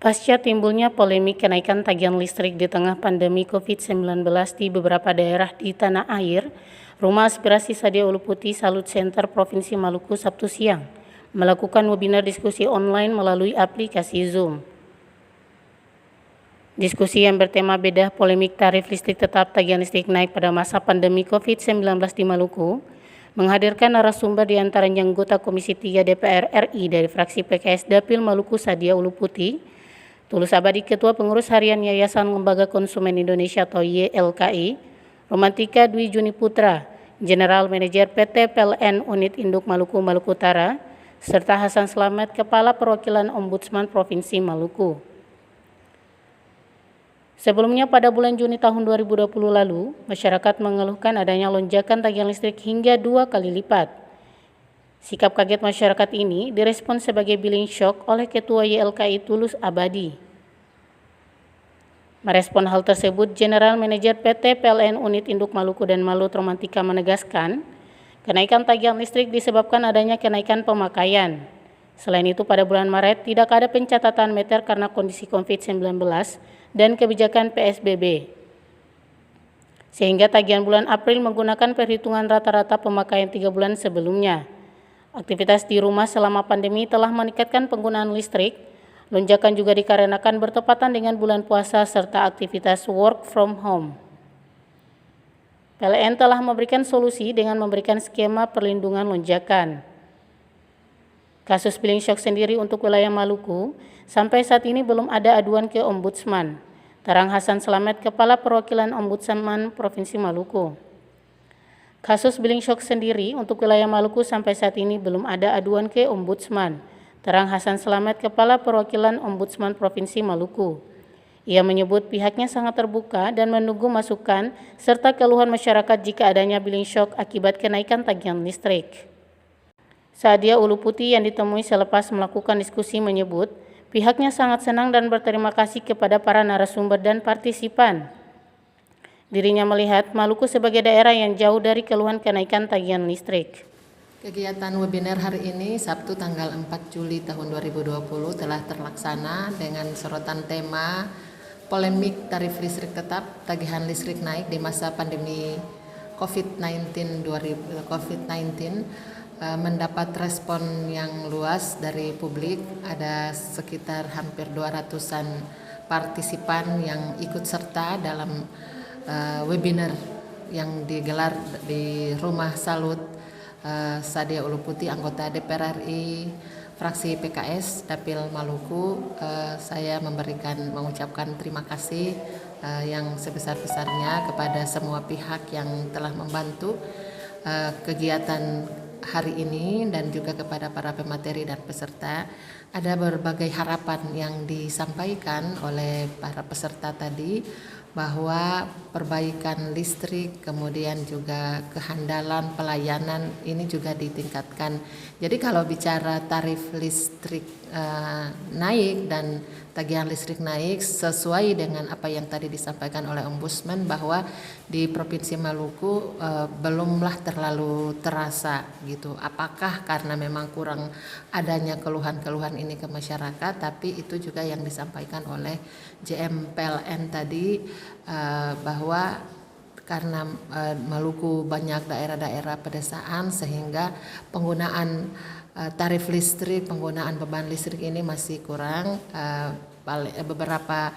Pasca timbulnya polemik kenaikan tagihan listrik di tengah pandemi COVID-19 di beberapa daerah di tanah air, Rumah Aspirasi Sadia Ulu Putih Salut Center Provinsi Maluku Sabtu siang melakukan webinar diskusi online melalui aplikasi Zoom. Diskusi yang bertema bedah polemik tarif listrik tetap tagihan listrik naik pada masa pandemi COVID-19 di Maluku, menghadirkan narasumber di antaranya anggota Komisi 3 DPR RI dari fraksi PKS Dapil Maluku Sadia Ulu Putih, Tulus Abadi Ketua Pengurus Harian Yayasan Lembaga Konsumen Indonesia atau YLKI, Romantika Dwi Juni Putra, General Manager PT PLN Unit Induk Maluku Maluku Utara, serta Hasan Slamet, Kepala Perwakilan Ombudsman Provinsi Maluku. Sebelumnya pada bulan Juni tahun 2020 lalu, masyarakat mengeluhkan adanya lonjakan tagihan listrik hingga 2 kali lipat. Sikap kaget masyarakat ini direspon sebagai billing shock oleh Ketua YLKI Tulus Abadi. Merespon hal tersebut, General Manager PT PLN Unit Induk Maluku dan Malut Romantika menegaskan, kenaikan tagihan listrik disebabkan adanya kenaikan pemakaian. Selain itu, pada bulan Maret tidak ada pencatatan meter karena kondisi COVID-19 dan kebijakan PSBB. Sehingga tagihan bulan April menggunakan perhitungan rata-rata pemakaian 3 bulan sebelumnya. Aktivitas di rumah selama pandemi telah meningkatkan penggunaan listrik. Lonjakan juga dikarenakan bertepatan dengan bulan puasa serta aktivitas work from home. PLN telah memberikan solusi dengan memberikan skema perlindungan lonjakan. Kasus billing shock sendiri untuk wilayah Maluku, sampai saat ini belum ada aduan ke Ombudsman. Terang Hasan Slamet, Kepala Perwakilan Ombudsman Provinsi Maluku. Kasus billing shock sendiri untuk wilayah Maluku sampai saat ini belum ada aduan ke Ombudsman. Terang Hasan Slamet, Kepala Perwakilan Ombudsman Provinsi Maluku. Ia menyebut pihaknya sangat terbuka dan menunggu masukan serta keluhan masyarakat jika adanya billing shock akibat kenaikan tagihan listrik. Sadia Ulu Putih yang ditemui selepas melakukan diskusi menyebut pihaknya sangat senang dan berterima kasih kepada para narasumber dan partisipan. Dirinya melihat Maluku sebagai daerah yang jauh dari keluhan kenaikan tagihan listrik. Kegiatan webinar hari ini Sabtu tanggal 4 Juli tahun 2020 telah terlaksana dengan sorotan tema polemik tarif listrik tetap tagihan listrik naik di masa pandemi COVID-19 mendapat respon yang luas dari publik. Ada sekitar hampir 200-an partisipan yang ikut serta dalam webinar yang digelar di Rumah Salut Sadia Ulu Putih, anggota DPR RI, fraksi PKS Dapil Maluku. Saya mengucapkan terima kasih yang sebesar-besarnya kepada semua pihak yang telah membantu kegiatan hari ini dan juga kepada para pemateri dan peserta. Ada berbagai harapan yang disampaikan oleh para peserta tadi, bahwa perbaikan listrik, kemudian juga kehandalan pelayanan ini juga ditingkatkan. Jadi kalau bicara tarif listrik naik dan tagihan listrik naik sesuai dengan apa yang tadi disampaikan oleh Ombudsman, bahwa di Provinsi Maluku belumlah terlalu terasa gitu. Apakah karena memang kurang adanya keluhan-keluhan ini ke masyarakat, tapi itu juga yang disampaikan oleh JM PLN tadi, bahwa karena Maluku banyak daerah-daerah pedesaan sehingga penggunaan tarif listrik, penggunaan beban listrik ini masih kurang. Beberapa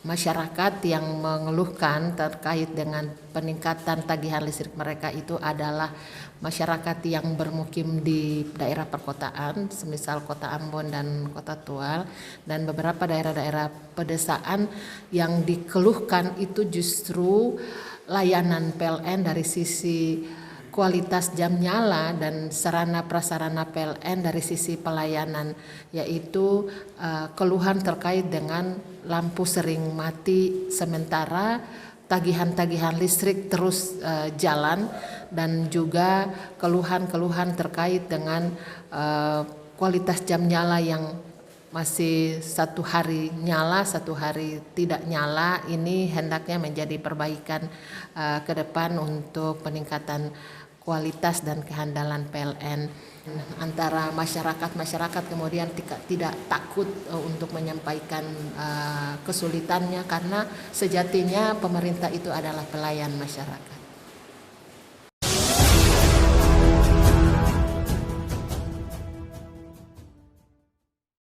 masyarakat yang mengeluhkan terkait dengan peningkatan tagihan listrik mereka itu adalah masyarakat yang bermukim di daerah perkotaan, semisal Kota Ambon dan Kota Tual, dan beberapa daerah-daerah pedesaan yang dikeluhkan itu justru layanan PLN dari sisi kualitas jam nyala dan sarana prasarana PLN dari sisi pelayanan, yaitu keluhan terkait dengan lampu sering mati sementara tagihan-tagihan listrik terus jalan, dan juga keluhan-keluhan terkait dengan kualitas jam nyala yang masih 1 hari nyala, 1 hari tidak nyala. Ini hendaknya menjadi perbaikan ke depan untuk peningkatan kualitas dan kehandalan PLN. Antara masyarakat kemudian tidak takut untuk menyampaikan kesulitannya, karena sejatinya pemerintah itu adalah pelayan masyarakat.